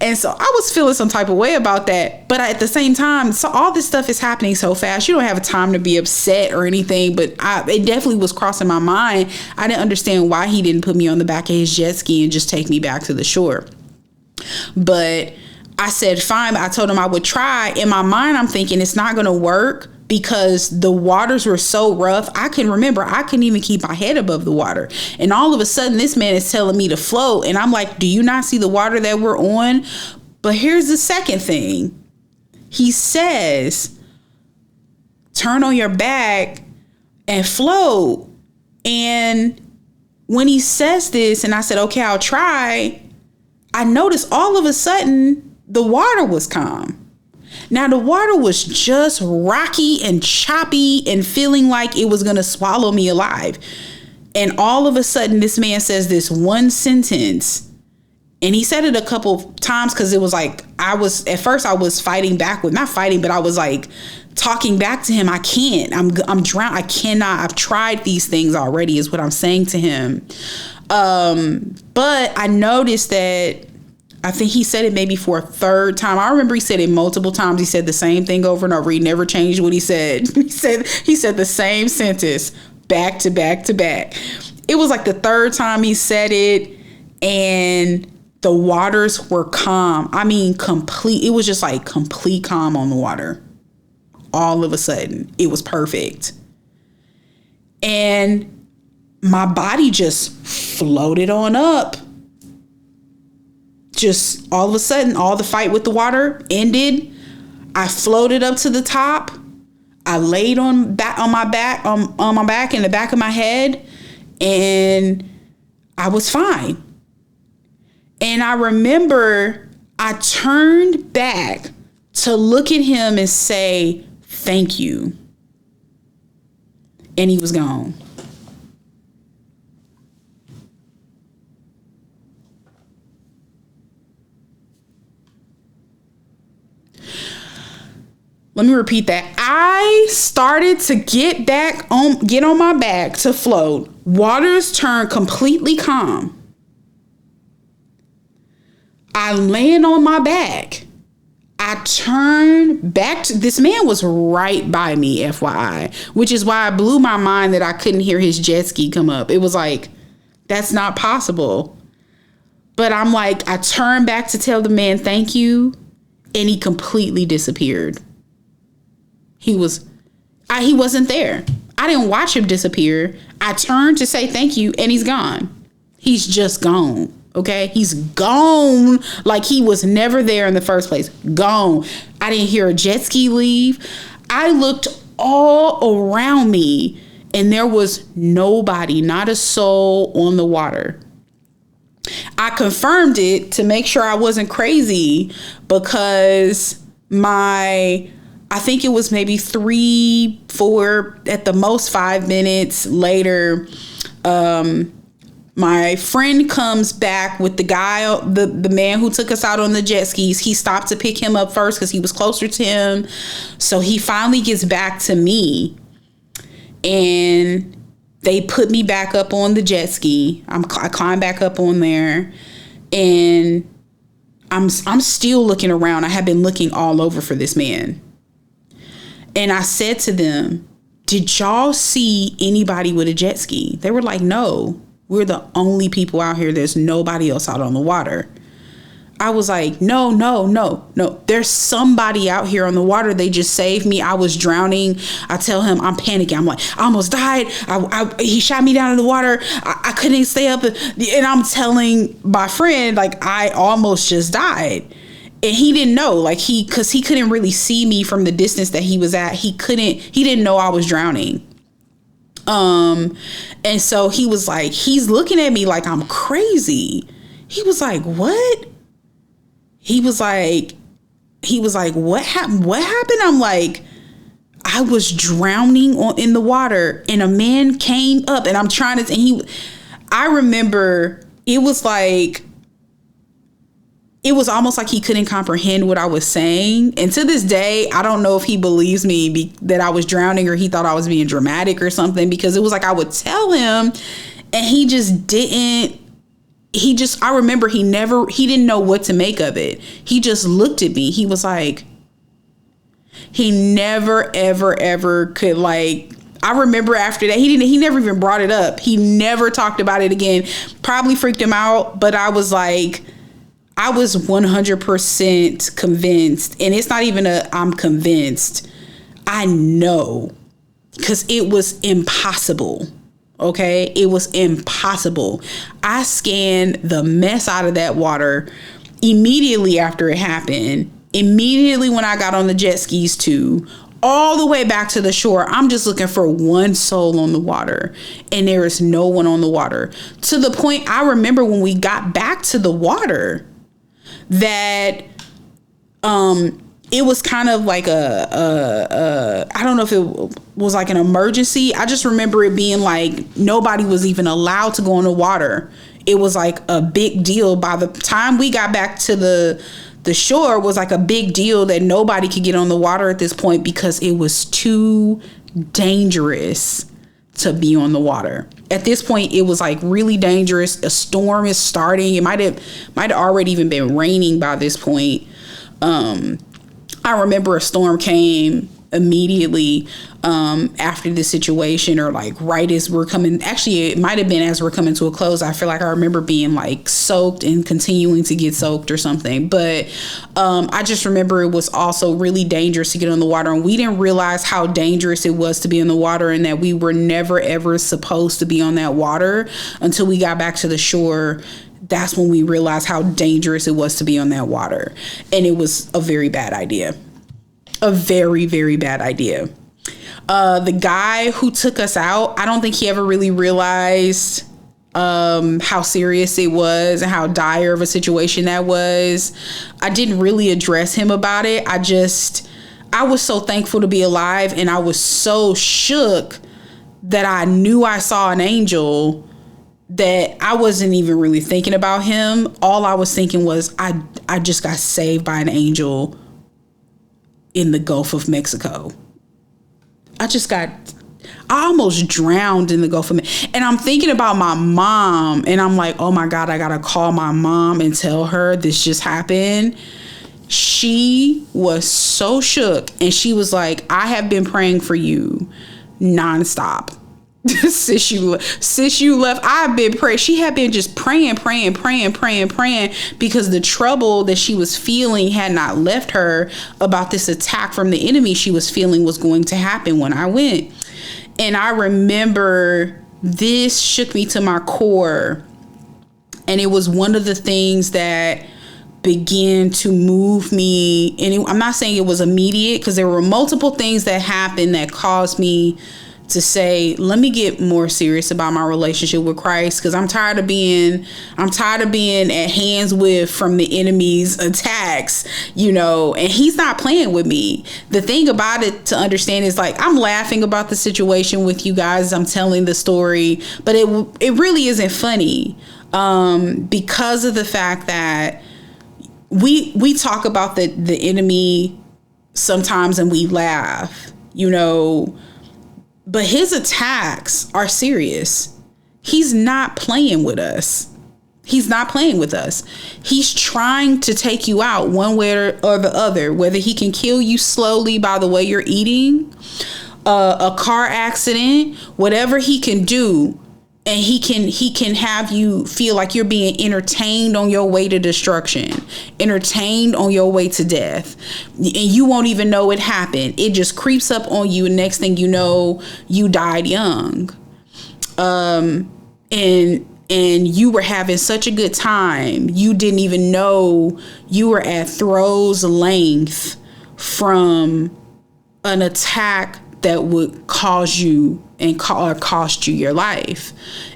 And so I was feeling some type of way about that. But at the same time, so all this stuff is happening so fast. You don't have time to be upset or anything. But it definitely was crossing my mind. I didn't understand why he didn't put me on the back of his jet ski and just take me back to the shore. But I said, fine. I told him I would try. In my mind, I'm thinking it's not going to work because the waters were so rough. I couldn't even keep my head above the water. And all of a sudden, this man is telling me to float. And I'm like, do you not see the water that we're on? But here's the second thing. He says, turn on your back and float. And when he says this, and I said, okay, I'll try, I noticed all of a sudden, the water was calm. Now, the water was just rocky and choppy and feeling like it was going to swallow me alive. And all of a sudden, this man says this one sentence. And he said it a couple times because it was like, I was fighting back with, not fighting, but I was like talking back to him. I can't, I'm drowned. I cannot, I've tried these things already is what I'm saying to him. But I noticed that I think he said it maybe for a third time. I remember he said it multiple times. He said the same thing over and over. He never changed what he said. He said the same sentence back to back to back. It was like the third time he said it, and the waters were calm. I mean, complete. It was just like complete calm on the water. All of a sudden, it was perfect. And my body just floated on up. Just all of a sudden, all the fight with the water ended. I floated up to the top. I laid on my back in the back of my head, and I was fine. And I remember I turned back to look at him and say, thank you. And he was gone. Let me repeat that. I started to get on my back to float. Waters turned completely calm. I land on my back. I turned back to, this man was right by me, FYI, which is why it blew my mind that I couldn't hear his jet ski come up. It was like, that's not possible. But I'm like, I turned back to tell the man thank you, and he completely disappeared. He wasn't there. I didn't watch him disappear. I turned to say thank you, and he's gone. He's just gone. Okay? He's gone like he was never there in the first place. Gone. I didn't hear a jet ski leave. I looked all around me, and there was nobody, not a soul on the water. I confirmed it to make sure I wasn't crazy because I think it was maybe 3, 4, at the most 5 minutes later, my friend comes back with the guy, the man who took us out on the jet skis. He stopped to pick him up first because he was closer to him. So he finally gets back to me, and they put me back up on the jet ski. I climbed back up on there, and I'm still looking around. I have been looking all over for this man. And I said to them, did y'all see anybody with a jet ski? They were like, no, we're the only people out here. There's nobody else out on the water. I was like, no. There's somebody out here on the water. They just saved me. I was drowning. I tell him I'm panicking. I'm like, I almost died. He shot me down in the water. I couldn't stay up. And I'm telling my friend, like, I almost just died. And he didn't know, because he couldn't really see me from the distance that he was at. He didn't know I was drowning. And so he was like, he's looking at me like I'm crazy. He was like, what? He was like, what happened? I'm like, I was drowning in the water, and a man came up, and I remember it was almost like he couldn't comprehend what I was saying. And to this day, I don't know if he believes me that I was drowning, or he thought I was being dramatic or something, because it was like I would tell him and he just didn't. I remember he didn't know what to make of it. He just looked at me. He was like, he never, ever, ever could, like, I remember after that, he never even brought it up. He never talked about it again. Probably freaked him out, but I was like, I was 100% convinced, and it's not even I'm convinced. I know, because it was impossible. Okay, it was impossible. I scanned the mess out of that water immediately after it happened. Immediately when I got on the jet skis too, all the way back to the shore, I'm just looking for one soul on the water, and there is no one on the water. To the point, I remember when we got back to the water, that it was kind of like I don't know if it was like an emergency. I just remember it being like nobody was even allowed to go in the water. It was like a big deal. By the time we got back to the shore, it was like a big deal that nobody could get on the water at this point, because it was too dangerous to be on the water. At this point, it was like really dangerous. A storm is starting. It might have already even been raining by this point. I remember a storm came immediately after the situation, or like right as we're coming. Actually, it might have been as we're coming to a close. I feel like I remember being like soaked and continuing to get soaked or something. But I just remember it was also really dangerous to get on the water, and we didn't realize how dangerous it was to be in the water, and that we were never ever supposed to be on that water until we got back to the shore. That's when we realized how dangerous it was to be on that water. And it was a very bad idea. A very, very bad idea. The guy who took us out, I don't think he ever really realized how serious it was and how dire of a situation that was. I didn't really address him about it. I was so thankful to be alive, and I was so shook that I knew I saw an angel, that I wasn't even really thinking about him. All I was thinking was, I just got saved by an angel in the Gulf of Mexico. I almost drowned in the Gulf of Mexico. And I'm thinking about my mom, and I'm like, oh my God, I gotta call my mom and tell her this just happened. She was so shook, and she was like, I have been praying for you nonstop. Since you left, I've been praying. She had been just praying, because the trouble that she was feeling had not left her about this attack from the enemy she was feeling was going to happen when I went. And I remember this shook me to my core. And it was one of the things that began to move me. And I'm not saying it was immediate, because there were multiple things that happened that caused me to say, let me get more serious about my relationship with Christ, because I'm tired of being at hands with from the enemy's attacks, and he's not playing with me. The thing about it to understand is, like, I'm laughing about the situation with you guys. I'm telling the story, but it really isn't funny, because of the fact that we talk about the enemy sometimes and we laugh, but his attacks are serious. He's not playing with us. He's trying to take you out one way or the other, whether he can kill you slowly by the way you're eating, a car accident, whatever he can do. And he can have you feel like you're being entertained on your way to destruction, entertained on your way to death. And you won't even know it happened. It just creeps up on you. And next thing you know, you died young. And you were having such a good time. You didn't even know you were at throw's length from an attack that would cause you and cost you your life.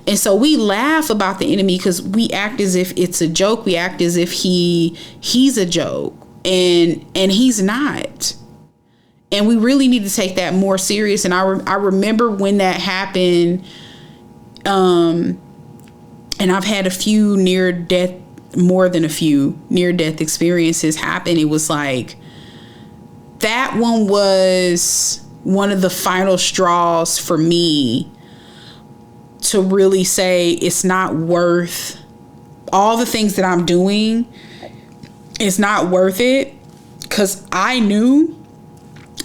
And so we laugh about the enemy because we act as if it's a joke. We act as if he's a joke, and he's not. And we really need to take that more serious. And I remember when that happened, and I've had more than a few near-death experiences happen. It was like, that one was one of the final straws for me to really say it's not worth all the things that I'm doing. It's not worth it, because I knew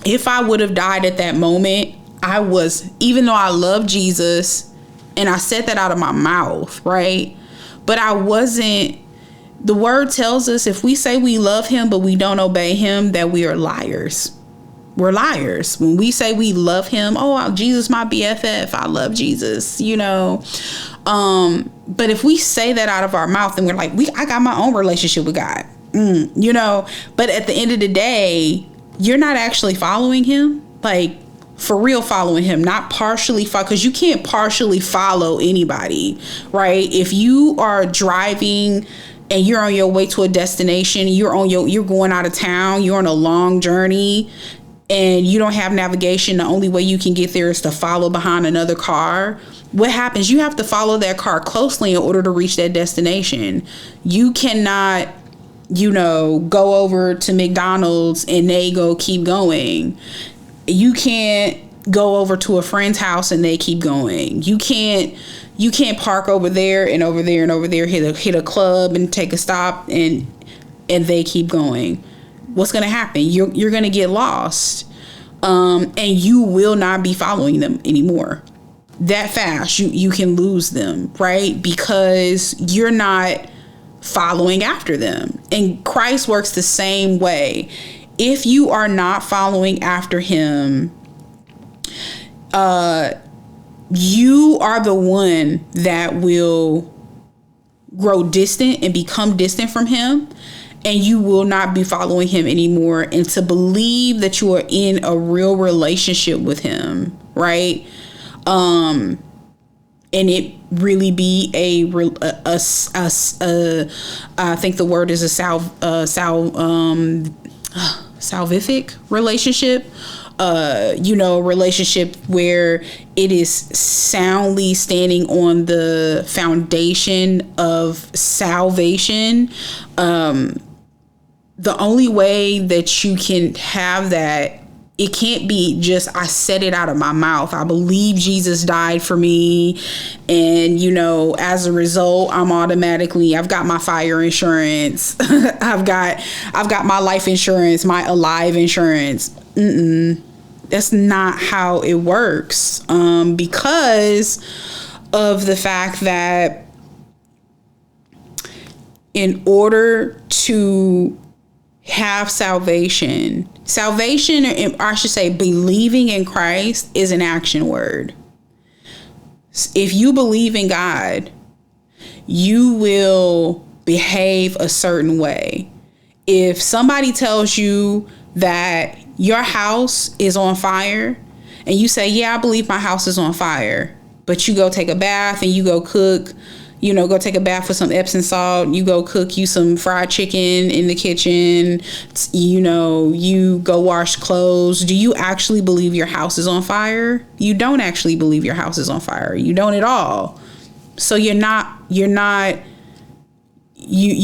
if I would have died at that moment, even though I love Jesus and I said that out of my mouth, right? But I wasn't. The word tells us if we say we love him but we don't obey him, that we are liars. We're liars. When we say we love him, Jesus my BFF, I love Jesus, but if we say that out of our mouth and we're like, I got my own relationship with God, but at the end of the day, you're not actually following him, like for real following him, not partially follow, because you can't partially follow anybody, right? If you are driving and you're on your way to a destination, you're going out of town, you're on a long journey, and you don't have navigation, the only way you can get there is to follow behind another car. What happens? You have to follow that car closely in order to reach that destination. You cannot, go over to McDonald's and they keep going. You can't go over to a friend's house and they keep going. You can't park over there and over there and over there, hit a club and take a stop and they keep going. What's going to happen? You're going to get lost, and you will not be following them anymore. That fast, you can lose them, right? Because you're not following after them. And Christ works the same way. If you are not following after him, you are the one that will grow distant and become distant from him. And you will not be following him anymore. And to believe that you are in a real relationship with him, right? And it really be I think the word is a salvific relationship. Relationship where it is soundly standing on the foundation of salvation. The only way that you can have that, it can't be just, I said it out of my mouth. I believe Jesus died for me. And, as a result, I've got my fire insurance. I've got my life insurance, my alive insurance. That's not how it works. Because of the fact that in order to have salvation, or I should say believing in Christ, is an action word. If you believe in God, you will behave a certain way. If somebody tells you that your house is on fire and you say, yeah, I believe my house is on fire, but you go take a bath and you go cook, go take a bath with some Epsom salt, you go cook you some fried chicken in the kitchen, you go wash clothes. Do you actually believe your house is on fire? You don't actually believe your house is on fire. You don't at all. So you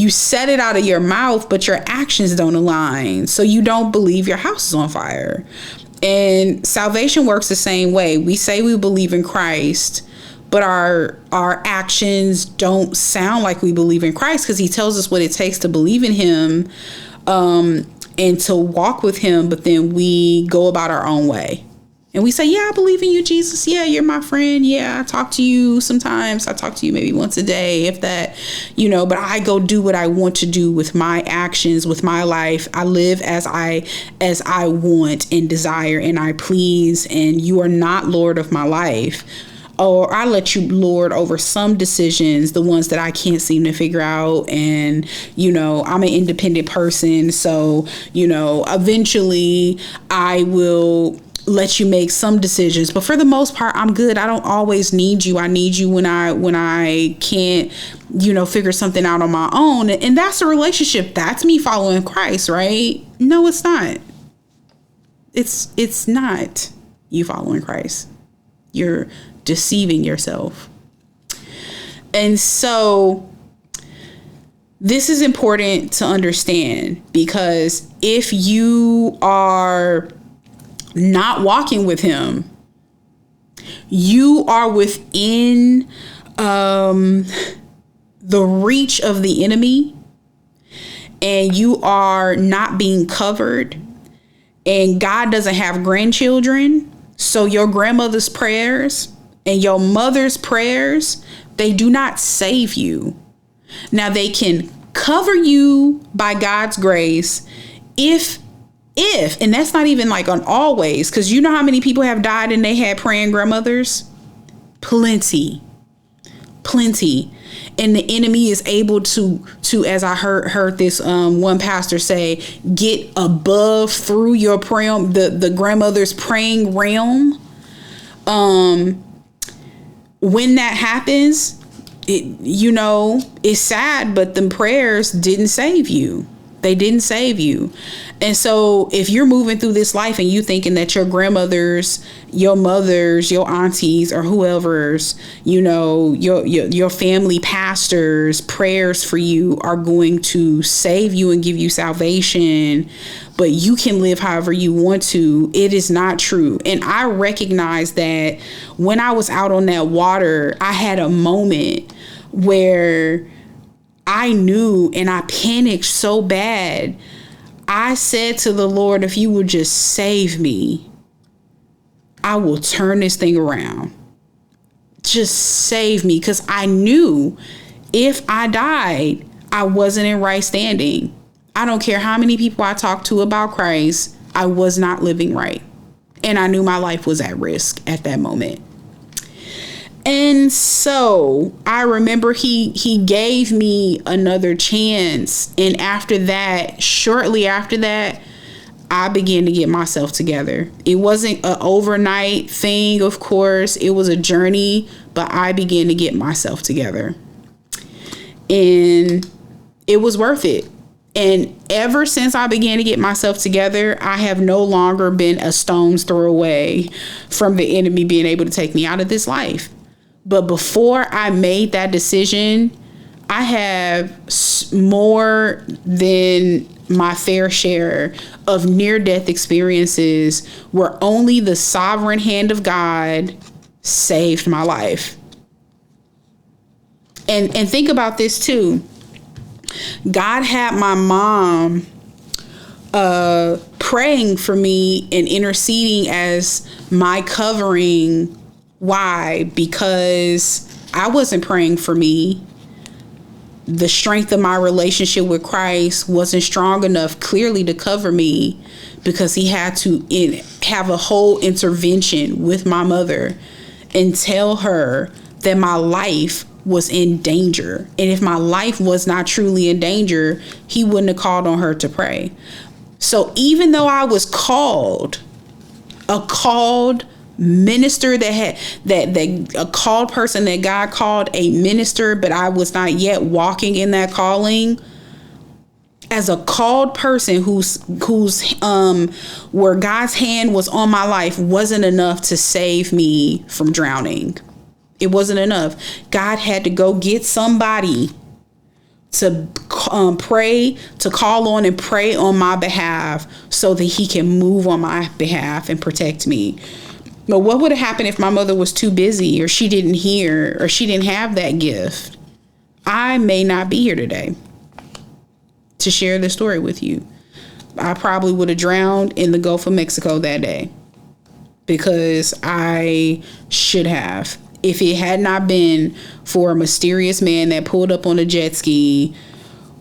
said it out of your mouth, but your actions don't align. So you don't believe your house is on fire. And salvation works the same way. We say we believe in Christ, but our actions don't sound like we believe in Christ, because he tells us what it takes to believe in him, and to walk with him. But then we go about our own way. And we say, yeah, I believe in you, Jesus. Yeah, you're my friend. Yeah, I talk to you sometimes. I talk to you maybe once a day, if that, but I go do what I want to do with my actions, with my life. I live as I want and desire, and I please. And you are not Lord of my life. Or I let you Lord over some decisions, the ones that I can't seem to figure out. And, I'm an independent person. So, eventually I will let you make some decisions, but for the most part, I'm good. I don't always need you. I need you when I can't, figure something out on my own. And that's a relationship. That's me following Christ, right? No, it's not. It's not you following Christ. You're deceiving yourself. And so this is important to understand, because if you are not walking with him, you are within the reach of the enemy, and you are not being covered, and God doesn't have grandchildren. So your grandmother's prayers and your mother's prayers, they do not save you. Now, they can cover you by God's grace if, and that's not even like on always, because you know how many people have died and they had praying grandmothers? Plenty. And the enemy is able to as I heard this one pastor say, get above through your prayer, the grandmother's praying realm. When that happens, it's sad, but the prayers didn't save you. They didn't save you. And so if you're moving through this life and you thinking that your grandmothers, your mothers, your aunties, or whoever's, your family pastors' prayers for you are going to save you and give you salvation, but you can live however you want to, it is not true. And I recognize that when I was out on that water, I had a moment where I knew, and I panicked so bad. I said to the Lord, if you would just save me, I will turn this thing around. Just save me. Because I knew if I died, I wasn't in right standing. I don't care how many people I talked to about Christ, I was not living right. And I knew my life was at risk at that moment. And so I remember he gave me another chance. And after that, shortly after that, I began to get myself together. It wasn't an overnight thing, of course. It was a journey, but I began to get myself together. And it was worth it. And ever since I began to get myself together, I have no longer been a stone's throw away from the enemy being able to take me out of this life. But before I made that decision, I have more than my fair share of near-death experiences where only the sovereign hand of God saved my life. And think about this too. God had my mom praying for me and interceding as my covering. Why? Because I wasn't praying for me. The strength of my relationship with Christ wasn't strong enough clearly to cover me, because he had to have a whole intervention with my mother and tell her that my life was in danger. And if my life was not truly in danger, he wouldn't have called on her to pray. So even though I was called, a called minister a called person that God called a minister, but I was not yet walking in that calling. As a called person who's where God's hand was on my life wasn't enough to save me from drowning. It wasn't enough. God had to go get somebody to pray, to call on and pray on my behalf so that he can move on my behalf and protect me. But what would have happened if my mother was too busy, or she didn't hear, or she didn't have that gift? I may not be here today to share this story with you. I probably would have drowned in the Gulf of Mexico that day, because I should have. If it had not been for a mysterious man that pulled up on a jet ski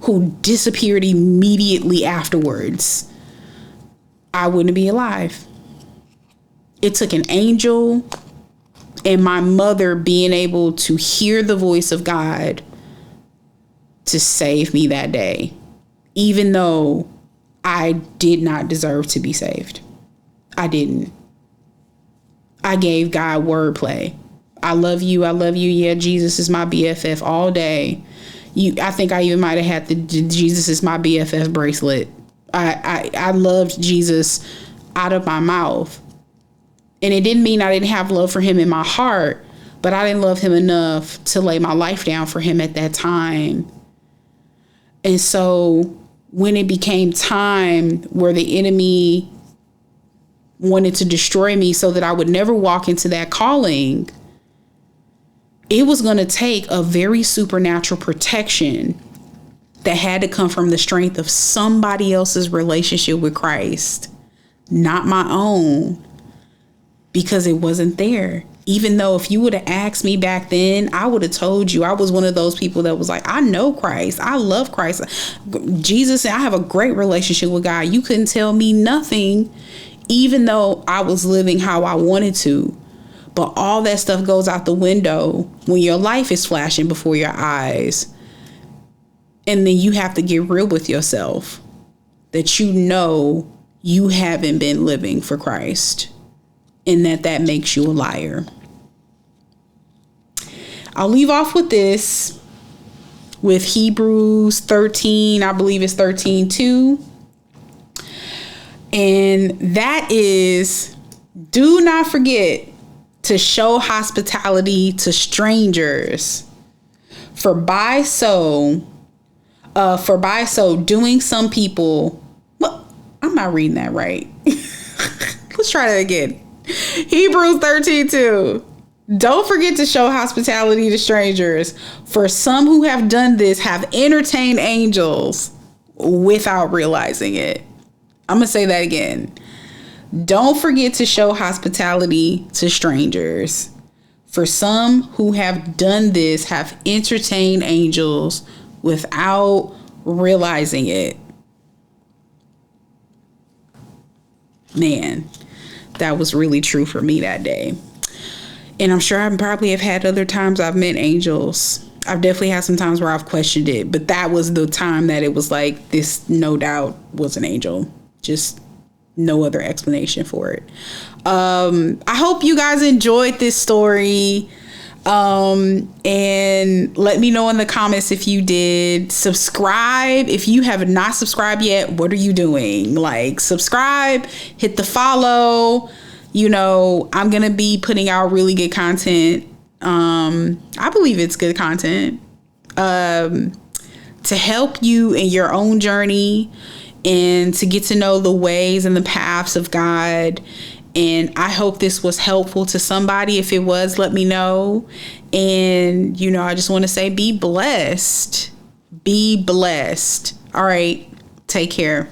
who disappeared immediately afterwards, I wouldn't be alive. It took an angel and my mother being able to hear the voice of God to save me that day, even though I did not deserve to be saved. I didn't. I gave God wordplay. I love you. I love you. Yeah, Jesus is my BFF all day. I think I even might have had the Jesus is my BFF bracelet. I loved Jesus out of my mouth. And it didn't mean I didn't have love for him in my heart, but I didn't love him enough to lay my life down for him at that time. And so when it became time where the enemy wanted to destroy me so that I would never walk into that calling, it was going to take a very supernatural protection that had to come from the strength of somebody else's relationship with Christ, not my own, because it wasn't there. Even though if you would have asked me back then, I would have told you I was one of those people that was like, I know Christ. I love Christ. Jesus, I have a great relationship with God. You couldn't tell me nothing, even though I was living how I wanted to. But all that stuff goes out the window when your life is flashing before your eyes. And then you have to get real with yourself that you know you haven't been living for Christ, and that makes you a liar. I'll leave off with this, with Hebrews 13, I believe it's 13:2. And that is, do not forget to show hospitality to strangers, for by so doing some people, well, I'm not reading that right. Let's try that again. Hebrews 13:2. Don't forget to show hospitality to strangers, for some who have done this have entertained angels without realizing it. I'm going to say that again. Don't forget to show hospitality to strangers, for some who have done this have entertained angels without realizing it. Man, that was really true for me that day. And I'm sure I probably have had other times I've met angels. I've definitely had some times where I've questioned it, but that was the time that it was like, this no doubt was an angel. Just no other explanation for it. I hope you guys enjoyed this story. And let me know in the comments if you did. Subscribe if you have not subscribed yet. What are you doing? Like, subscribe, hit the follow. You know, I'm gonna be putting out really good content. I believe it's good content to help you in your own journey and to get to know the ways and the paths of God. And I hope this was helpful to somebody. If it was, let me know. And, you know, I just want to say, be blessed. Be blessed. All right. Take care.